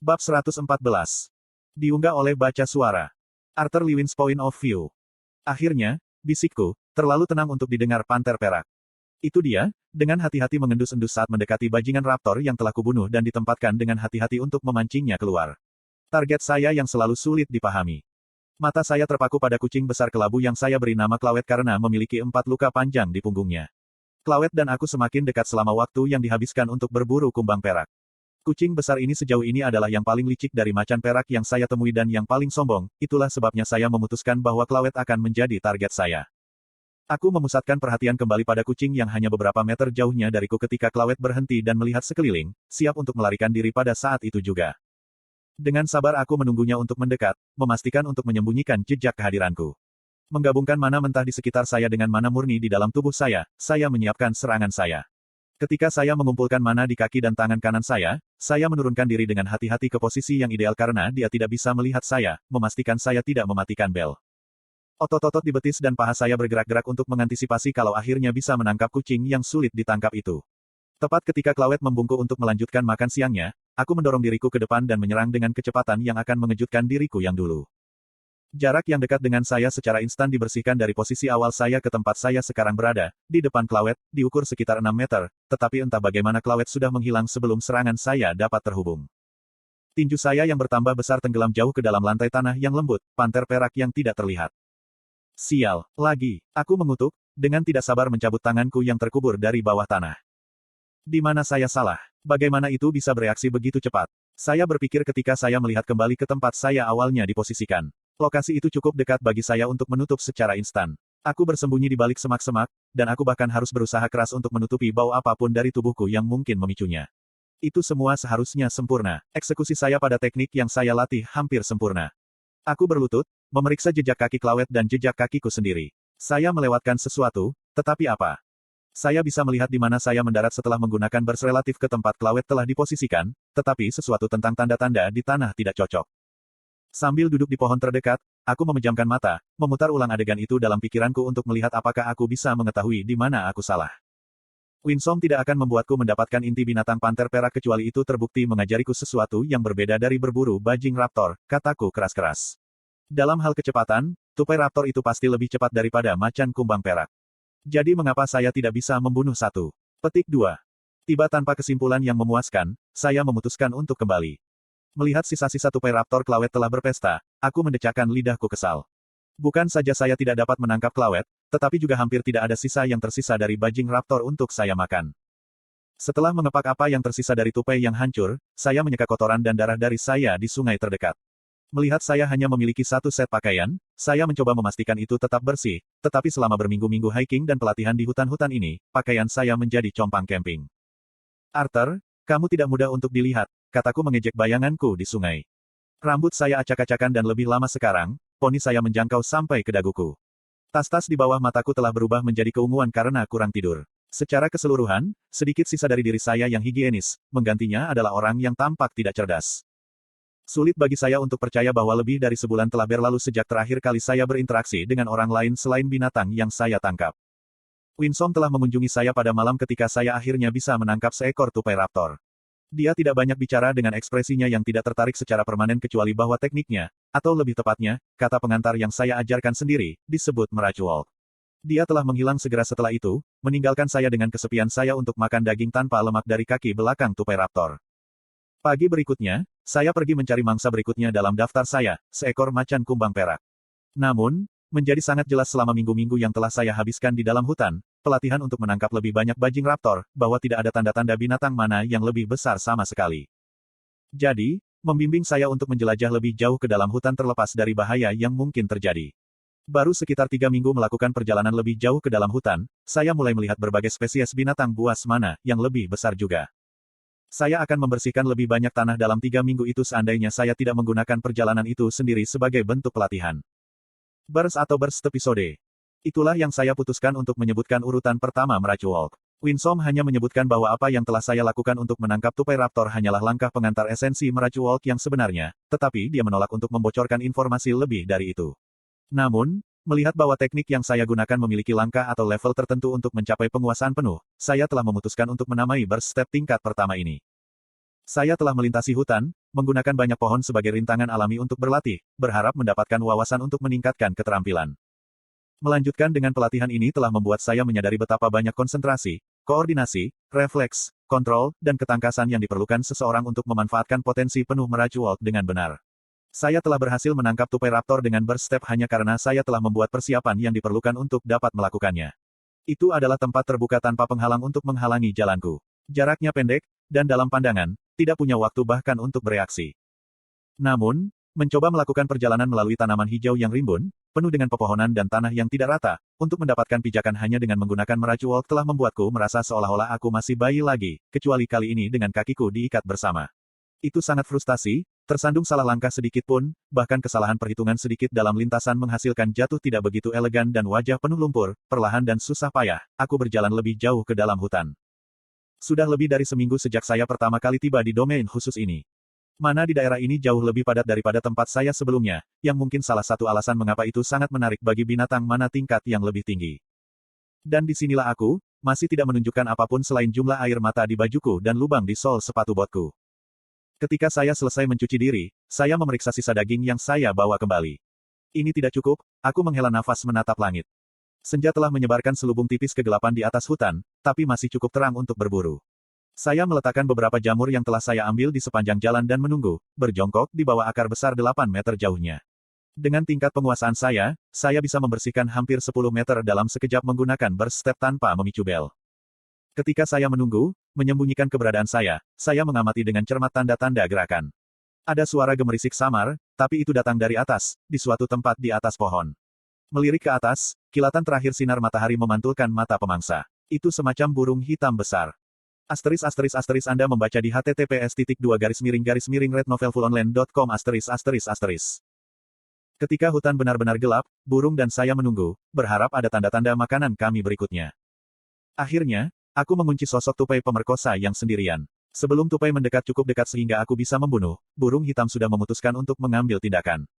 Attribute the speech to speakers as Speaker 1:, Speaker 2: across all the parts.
Speaker 1: Bab 114. Diunggah oleh baca suara. Arthur Lewin's Point of View. Akhirnya, bisikku, terlalu tenang untuk didengar panter perak. Itu dia, dengan hati-hati mengendus-endus saat mendekati bajingan raptor yang telah kubunuh dan ditempatkan dengan hati-hati untuk memancingnya keluar. Target saya yang selalu sulit dipahami. Mata saya terpaku pada kucing besar kelabu yang saya beri nama Clawet karena memiliki 4 luka panjang di punggungnya. Clawet dan aku semakin dekat selama waktu yang dihabiskan untuk berburu kumbang perak. Kucing besar ini sejauh ini adalah yang paling licik dari macan perak yang saya temui dan yang paling sombong, itulah sebabnya saya memutuskan bahwa Clawet akan menjadi target saya. Aku memusatkan perhatian kembali pada kucing yang hanya beberapa meter jauhnya dariku ketika Clawet berhenti dan melihat sekeliling, siap untuk melarikan diri pada saat itu juga. Dengan sabar aku menunggunya untuk mendekat, memastikan untuk menyembunyikan jejak kehadiranku. Menggabungkan mana mentah di sekitar saya dengan mana murni di dalam tubuh saya menyiapkan serangan saya. Ketika saya mengumpulkan mana di kaki dan tangan kanan saya menurunkan diri dengan hati-hati ke posisi yang ideal karena dia tidak bisa melihat saya, memastikan saya tidak mematikan bel. Otot-otot di betis dan paha saya bergerak-gerak untuk mengantisipasi kalau akhirnya bisa menangkap kucing yang sulit ditangkap itu. Tepat ketika Clawet membungkuk untuk melanjutkan makan siangnya, aku mendorong diriku ke depan dan menyerang dengan kecepatan yang akan mengejutkan diriku yang dulu. Jarak yang dekat dengan saya secara instan dibersihkan dari posisi awal saya ke tempat saya sekarang berada, di depan Clawet, diukur sekitar 6 meter, tetapi entah bagaimana Clawet sudah menghilang sebelum serangan saya dapat terhubung. Tinju saya yang bertambah besar tenggelam jauh ke dalam lantai tanah yang lembut, panter perak yang tidak terlihat. Sial, lagi, aku mengutuk, dengan tidak sabar mencabut tanganku yang terkubur dari bawah tanah. Di mana saya salah? Bagaimana itu bisa bereaksi begitu cepat? Saya berpikir ketika saya melihat kembali ke tempat saya awalnya diposisikan. Lokasi itu cukup dekat bagi saya untuk menutup secara instan. Aku bersembunyi di balik semak-semak, dan aku bahkan harus berusaha keras untuk menutupi bau apapun dari tubuhku yang mungkin memicunya. Itu semua seharusnya sempurna. Eksekusi saya pada teknik yang saya latih hampir sempurna. Aku berlutut, memeriksa jejak kaki Clawet dan jejak kakiku sendiri. Saya melewatkan sesuatu, tetapi apa? Saya bisa melihat di mana saya mendarat setelah menggunakan bers relatif ke tempat Clawet telah diposisikan, tetapi sesuatu tentang tanda-tanda di tanah tidak cocok. Sambil duduk di pohon terdekat, aku memejamkan mata, memutar ulang adegan itu dalam pikiranku untuk melihat apakah aku bisa mengetahui di mana aku salah. Winsome tidak akan membuatku mendapatkan inti binatang panter perak kecuali itu terbukti mengajariku sesuatu yang berbeda dari berburu bajing raptor, kataku keras-keras. Dalam hal kecepatan, tupai raptor itu pasti lebih cepat daripada macan kumbang perak. Jadi mengapa saya tidak bisa membunuh satu? Petik 2. Tiba tanpa kesimpulan yang memuaskan, saya memutuskan untuk kembali. Melihat sisa-sisa tupai raptor Clawet telah berpesta, aku mendecakkan lidahku kesal. Bukan saja saya tidak dapat menangkap Clawet, tetapi juga hampir tidak ada sisa yang tersisa dari bajing raptor untuk saya makan. Setelah mengepak apa yang tersisa dari tupai yang hancur, saya menyeka kotoran dan darah dari saya di sungai terdekat. Melihat saya hanya memiliki satu set pakaian, saya mencoba memastikan itu tetap bersih, tetapi selama berminggu-minggu hiking dan pelatihan di hutan-hutan ini, pakaian saya menjadi compang camping. Arthur, kamu tidak mudah untuk dilihat, kataku mengejek bayanganku di sungai. Rambut saya acak-acakan dan lebih lama sekarang, poni saya menjangkau sampai ke daguku. Tas-tas di bawah mataku telah berubah menjadi keunguan karena kurang tidur. Secara keseluruhan, sedikit sisa dari diri saya yang higienis, menggantinya adalah orang yang tampak tidak cerdas. Sulit bagi saya untuk percaya bahwa lebih dari sebulan telah berlalu sejak terakhir kali saya berinteraksi dengan orang lain selain binatang yang saya tangkap. Winsome telah mengunjungi saya pada malam ketika saya akhirnya bisa menangkap seekor tupai raptor. Dia tidak banyak bicara dengan ekspresinya yang tidak tertarik secara permanen kecuali bahwa tekniknya, atau lebih tepatnya, kata pengantar yang saya ajarkan sendiri, disebut meracu walk. Dia telah menghilang segera setelah itu, meninggalkan saya dengan kesepian saya untuk makan daging tanpa lemak dari kaki belakang tupai raptor. Pagi berikutnya, saya pergi mencari mangsa berikutnya dalam daftar saya, seekor macan kumbang perak. Namun, menjadi sangat jelas selama minggu-minggu yang telah saya habiskan di dalam hutan, pelatihan untuk menangkap lebih banyak bajing raptor, bahwa tidak ada tanda-tanda binatang mana yang lebih besar sama sekali. Jadi, membimbing saya untuk menjelajah lebih jauh ke dalam hutan terlepas dari bahaya yang mungkin terjadi. Baru sekitar 3 minggu melakukan perjalanan lebih jauh ke dalam hutan, saya mulai melihat berbagai spesies binatang buas mana yang lebih besar juga. Saya akan membersihkan lebih banyak tanah dalam 3 minggu itu seandainya saya tidak menggunakan perjalanan itu sendiri sebagai bentuk pelatihan. Burst atau burst episode. Itulah yang saya putuskan untuk menyebutkan urutan pertama meracu walk. Winsome hanya menyebutkan bahwa apa yang telah saya lakukan untuk menangkap tupai raptor hanyalah langkah pengantar esensi meracu walk yang sebenarnya, tetapi dia menolak untuk membocorkan informasi lebih dari itu. Namun, melihat bahwa teknik yang saya gunakan memiliki langkah atau level tertentu untuk mencapai penguasaan penuh, saya telah memutuskan untuk menamai burst step tingkat pertama ini. Saya telah melintasi hutan, menggunakan banyak pohon sebagai rintangan alami untuk berlatih, berharap mendapatkan wawasan untuk meningkatkan keterampilan. Melanjutkan dengan pelatihan ini telah membuat saya menyadari betapa banyak konsentrasi, koordinasi, refleks, kontrol, dan ketangkasan yang diperlukan seseorang untuk memanfaatkan potensi penuh meraju Walt dengan benar. Saya telah berhasil menangkap tupai raptor dengan berstep hanya karena saya telah membuat persiapan yang diperlukan untuk dapat melakukannya. Itu adalah tempat terbuka tanpa penghalang untuk menghalangi jalanku. Jaraknya pendek, dan dalam pandangan, tidak punya waktu bahkan untuk bereaksi. Namun, mencoba melakukan perjalanan melalui tanaman hijau yang rimbun, penuh dengan pepohonan dan tanah yang tidak rata, untuk mendapatkan pijakan hanya dengan menggunakan meracu walk telah membuatku merasa seolah-olah aku masih bayi lagi, kecuali kali ini dengan kakiku diikat bersama. Itu sangat frustasi, tersandung salah langkah sedikit pun, bahkan kesalahan perhitungan sedikit dalam lintasan menghasilkan jatuh tidak begitu elegan dan wajah penuh lumpur, perlahan dan susah payah, aku berjalan lebih jauh ke dalam hutan. Sudah lebih dari seminggu sejak saya pertama kali tiba di domain khusus ini. Mana di daerah ini jauh lebih padat daripada tempat saya sebelumnya, yang mungkin salah satu alasan mengapa itu sangat menarik bagi binatang mana tingkat yang lebih tinggi. Dan disinilah aku, masih tidak menunjukkan apapun selain jumlah air mata di bajuku dan lubang di sol sepatu botku. Ketika saya selesai mencuci diri, saya memeriksa sisa daging yang saya bawa kembali. Ini tidak cukup, aku menghela nafas menatap langit. Senja telah menyebarkan selubung tipis kegelapan di atas hutan, tapi masih cukup terang untuk berburu. Saya meletakkan beberapa jamur yang telah saya ambil di sepanjang jalan dan menunggu, berjongkok di bawah akar besar 8 meter jauhnya. Dengan tingkat penguasaan saya bisa membersihkan hampir 10 meter dalam sekejap menggunakan berstep tanpa memicu bel. Ketika saya menunggu, menyembunyikan keberadaan saya mengamati dengan cermat tanda-tanda gerakan. Ada suara gemerisik samar, tapi itu datang dari atas, di suatu tempat di atas pohon. Melirik ke atas, kilatan terakhir sinar matahari memantulkan mata pemangsa. Itu semacam burung hitam besar. *** Anda membaca di https://rednovelfullonline.com***. Ketika hutan benar-benar gelap, burung dan saya menunggu, berharap ada tanda-tanda makanan kami berikutnya. Akhirnya, aku mengunci sosok tupai pemerkosa yang sendirian. Sebelum tupai mendekat cukup dekat sehingga aku bisa membunuh, burung hitam sudah memutuskan untuk mengambil tindakan.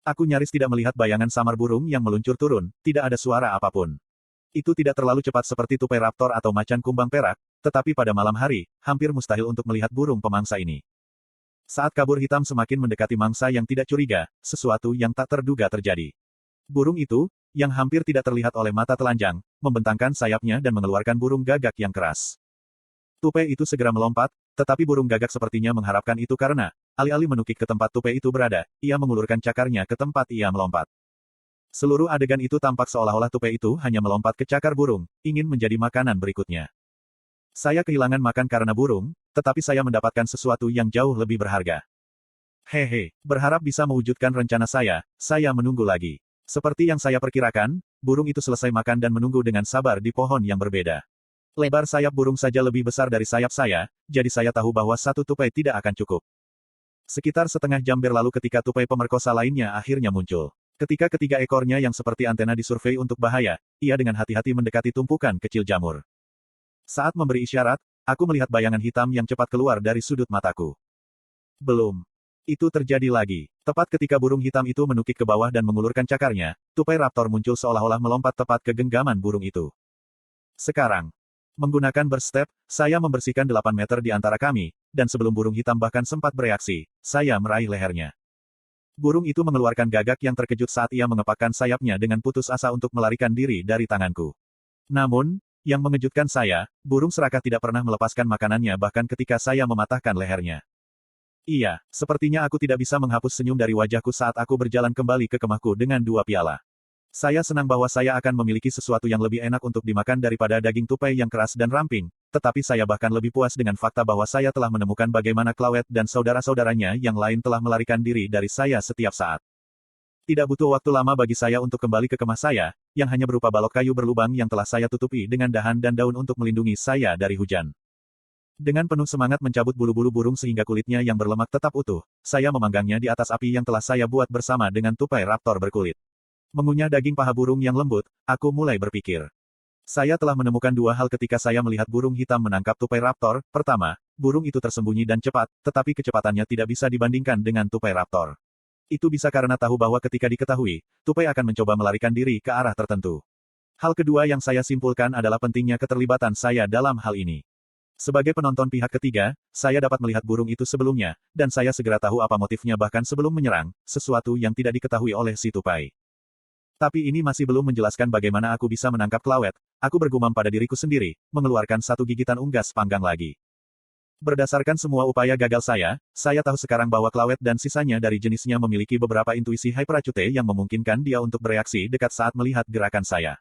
Speaker 1: Aku nyaris tidak melihat bayangan samar burung yang meluncur turun, tidak ada suara apapun. Itu tidak terlalu cepat seperti tupai raptor atau macan kumbang perak, tetapi pada malam hari, hampir mustahil untuk melihat burung pemangsa ini. Saat kabur hitam semakin mendekati mangsa yang tidak curiga, sesuatu yang tak terduga terjadi. Burung itu, yang hampir tidak terlihat oleh mata telanjang, membentangkan sayapnya dan mengeluarkan burung gagak yang keras. Tupai itu segera melompat, tetapi burung gagak sepertinya mengharapkan itu karena, alih-alih menukik ke tempat tupai itu berada, ia mengulurkan cakarnya ke tempat ia melompat. Seluruh adegan itu tampak seolah-olah tupai itu hanya melompat ke cakar burung, ingin menjadi makanan berikutnya. Saya kehilangan makan karena burung, tetapi saya mendapatkan sesuatu yang jauh lebih berharga. Hehe, berharap bisa mewujudkan rencana saya menunggu lagi. Seperti yang saya perkirakan, burung itu selesai makan dan menunggu dengan sabar di pohon yang berbeda. Lebar sayap burung saja lebih besar dari sayap saya, jadi saya tahu bahwa satu tupai tidak akan cukup. Sekitar setengah jam berlalu ketika tupai pemerkosa lainnya akhirnya muncul. Ketika ketiga ekornya yang seperti antena disurvei untuk bahaya, ia dengan hati-hati mendekati tumpukan kecil jamur. Saat memberi isyarat, aku melihat bayangan hitam yang cepat keluar dari sudut mataku. Belum. Itu terjadi lagi. Tepat ketika burung hitam itu menukik ke bawah dan mengulurkan cakarnya, tupai raptor muncul seolah-olah melompat tepat ke genggaman burung itu. Sekarang, menggunakan berstep, saya membersihkan 8 meter di antara kami, dan sebelum burung hitam bahkan sempat bereaksi, saya meraih lehernya. Burung itu mengeluarkan gagak yang terkejut saat ia mengepakkan sayapnya dengan putus asa untuk melarikan diri dari tanganku. Namun, yang mengejutkan saya, burung serakah tidak pernah melepaskan makanannya bahkan ketika saya mematahkan lehernya. Iya, sepertinya aku tidak bisa menghapus senyum dari wajahku saat aku berjalan kembali ke kemahku dengan 2 piala. Saya senang bahwa saya akan memiliki sesuatu yang lebih enak untuk dimakan daripada daging tupai yang keras dan ramping, tetapi saya bahkan lebih puas dengan fakta bahwa saya telah menemukan bagaimana Clawet dan saudara-saudaranya yang lain telah melarikan diri dari saya setiap saat. Tidak butuh waktu lama bagi saya untuk kembali ke kemah saya, yang hanya berupa balok kayu berlubang yang telah saya tutupi dengan dahan dan daun untuk melindungi saya dari hujan. Dengan penuh semangat mencabut bulu-bulu burung sehingga kulitnya yang berlemak tetap utuh, saya memanggangnya di atas api yang telah saya buat bersama dengan tupai raptor berkulit. Mengunyah daging paha burung yang lembut, aku mulai berpikir. Saya telah menemukan 2 hal ketika saya melihat burung hitam menangkap tupai raptor. Pertama, burung itu tersembunyi dan cepat, tetapi kecepatannya tidak bisa dibandingkan dengan tupai raptor. Itu bisa karena tahu bahwa ketika diketahui, tupai akan mencoba melarikan diri ke arah tertentu. Hal kedua yang saya simpulkan adalah pentingnya keterlibatan saya dalam hal ini. Sebagai penonton pihak ketiga, saya dapat melihat burung itu sebelumnya, dan saya segera tahu apa motifnya bahkan sebelum menyerang, sesuatu yang tidak diketahui oleh si tupai. Tapi ini masih belum menjelaskan bagaimana aku bisa menangkap Clawet. Aku bergumam pada diriku sendiri, mengeluarkan satu gigitan unggas panggang lagi. Berdasarkan semua upaya gagal saya tahu sekarang bahwa Clawet dan sisanya dari jenisnya memiliki beberapa intuisi hyperacute yang memungkinkan dia untuk bereaksi dekat saat melihat gerakan saya.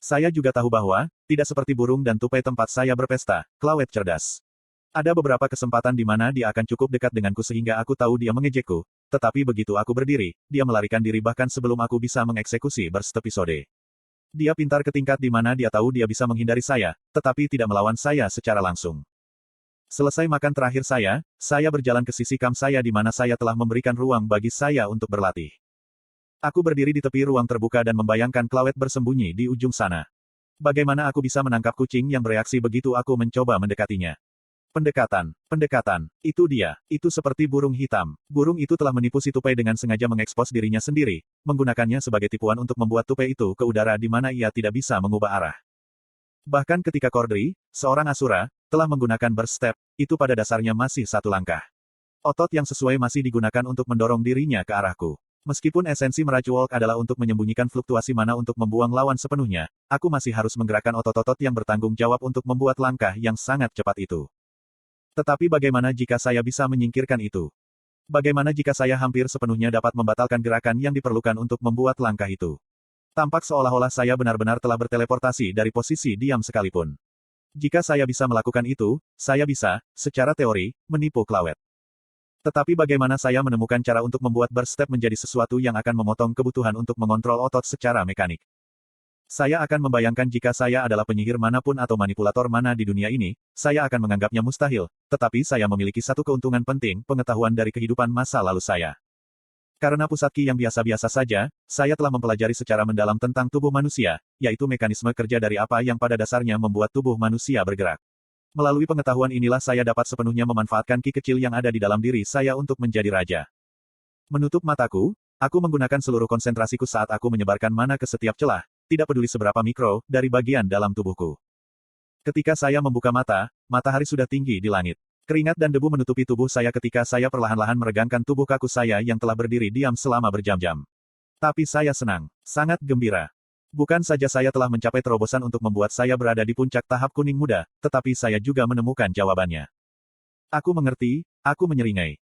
Speaker 1: Saya juga tahu bahwa, tidak seperti burung dan tupai tempat saya berpesta, Clawet cerdas. Ada beberapa kesempatan di mana dia akan cukup dekat denganku sehingga aku tahu dia mengejekku, tetapi begitu aku berdiri, dia melarikan diri bahkan sebelum aku bisa mengeksekusi burst episode. Dia pintar ke tingkat di mana dia tahu dia bisa menghindari saya, tetapi tidak melawan saya secara langsung. Selesai makan terakhir saya berjalan ke sisi kam saya di mana saya telah memberikan ruang bagi saya untuk berlatih. Aku berdiri di tepi ruang terbuka dan membayangkan Clawet bersembunyi di ujung sana. Bagaimana aku bisa menangkap kucing yang bereaksi begitu aku mencoba mendekatinya? Pendekatan. Itu dia. Itu seperti burung hitam. Burung itu telah menipu si tupai dengan sengaja mengekspos dirinya sendiri, menggunakannya sebagai tipuan untuk membuat tupai itu ke udara di mana ia tidak bisa mengubah arah. Bahkan ketika Cordry, seorang Asura, telah menggunakan burst step, itu pada dasarnya masih satu langkah. Otot yang sesuai masih digunakan untuk mendorong dirinya ke arahku. Meskipun esensi Meracu Walk adalah untuk menyembunyikan fluktuasi mana untuk membuang lawan sepenuhnya, aku masih harus menggerakkan otot-otot yang bertanggung jawab untuk membuat langkah yang sangat cepat itu. Tetapi bagaimana jika saya bisa menyingkirkan itu? Bagaimana jika saya hampir sepenuhnya dapat membatalkan gerakan yang diperlukan untuk membuat langkah itu? Tampak seolah-olah saya benar-benar telah berteleportasi dari posisi diam sekalipun. Jika saya bisa melakukan itu, saya bisa, secara teori, menipu Clawet. Tetapi bagaimana saya menemukan cara untuk membuat burst step menjadi sesuatu yang akan memotong kebutuhan untuk mengontrol otot secara mekanik? Saya akan membayangkan jika saya adalah penyihir manapun atau manipulator mana di dunia ini, saya akan menganggapnya mustahil, tetapi saya memiliki satu keuntungan penting, pengetahuan dari kehidupan masa lalu saya. Karena pusat ki yang biasa-biasa saja, saya telah mempelajari secara mendalam tentang tubuh manusia, yaitu mekanisme kerja dari apa yang pada dasarnya membuat tubuh manusia bergerak. Melalui pengetahuan inilah saya dapat sepenuhnya memanfaatkan ki kecil yang ada di dalam diri saya untuk menjadi raja. Menutup mataku, aku menggunakan seluruh konsentrasiku saat aku menyebarkan mana ke setiap celah, tidak peduli seberapa mikro, dari bagian dalam tubuhku. Ketika saya membuka mata, matahari sudah tinggi di langit. Keringat dan debu menutupi tubuh saya ketika saya perlahan-lahan meregangkan tubuh kaku saya yang telah berdiri diam selama berjam-jam. Tapi saya senang, sangat gembira. Bukan saja saya telah mencapai terobosan untuk membuat saya berada di puncak tahap kuning muda, tetapi saya juga menemukan jawabannya. Aku mengerti, aku menyeringai.